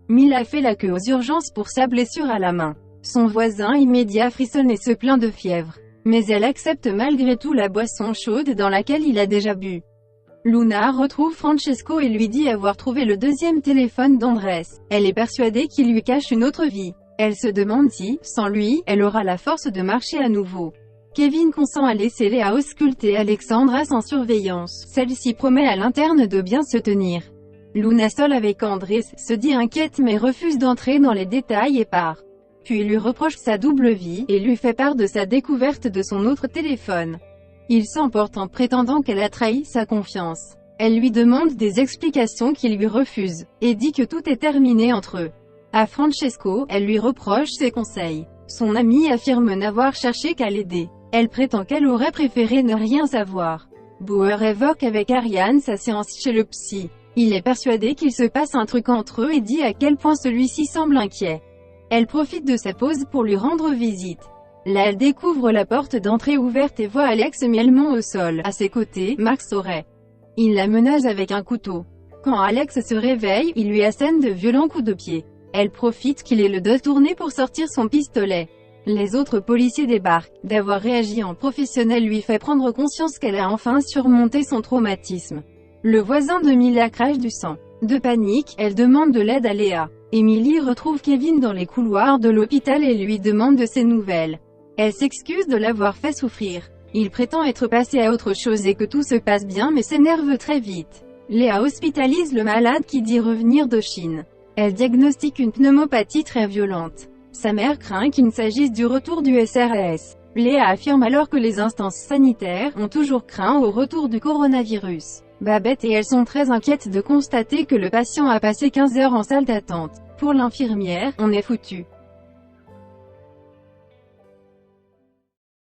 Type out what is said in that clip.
Mila fait la queue aux urgences pour sa blessure à la main. Son voisin immédiat frissonne et se plaint de fièvre. Mais elle accepte malgré tout la boisson chaude dans laquelle il a déjà bu. Luna retrouve Francesco et lui dit avoir trouvé le deuxième téléphone d'Andrés. Elle est persuadée qu'il lui cache une autre vie. Elle se demande si, sans lui, elle aura la force de marcher à nouveau. Kevin consent à laisser Léa ausculter Alexandra sans surveillance. Celle-ci promet à l'interne de bien se tenir. Luna, seule avec Andrés, se dit inquiète mais refuse d'entrer dans les détails et part. Puis lui reproche sa double vie, et lui fait part de sa découverte de son autre téléphone. Il s'emporte en prétendant qu'elle a trahi sa confiance. Elle lui demande des explications qu'il lui refuse, et dit que tout est terminé entre eux. À Francesco, elle lui reproche ses conseils. Son amie affirme n'avoir cherché qu'à l'aider. Elle prétend qu'elle aurait préféré ne rien savoir. Bauer évoque avec Ariane sa séance chez le psy. Il est persuadé qu'il se passe un truc entre eux et dit à quel point celui-ci semble inquiet. Elle profite de sa pause pour lui rendre visite. Là, elle découvre la porte d'entrée ouverte et voit Alex miellement au sol. À ses côtés, Max aurait. Il la menace avec un couteau. Quand Alex se réveille, il lui assène de violents coups de pied. Elle profite qu'il ait le dos tourné pour sortir son pistolet. Les autres policiers débarquent. D'avoir réagi en professionnel lui fait prendre conscience qu'elle a enfin surmonté son traumatisme. Le voisin de Mila crache du sang. De panique, elle demande de l'aide à Léa. Emily retrouve Kevin dans les couloirs de l'hôpital et lui demande de ses nouvelles. Elle s'excuse de l'avoir fait souffrir. Il prétend être passé à autre chose et que tout se passe bien mais s'énerve très vite. Léa hospitalise le malade qui dit revenir de Chine. Elle diagnostique une pneumopathie très violente. Sa mère craint qu'il ne s'agisse du retour du SRAS. Léa affirme alors que les instances sanitaires ont toujours craint au retour du coronavirus. Babette et elle sont très inquiètes de constater que le patient a passé 15 heures en salle d'attente. Pour l'infirmière, on est foutu.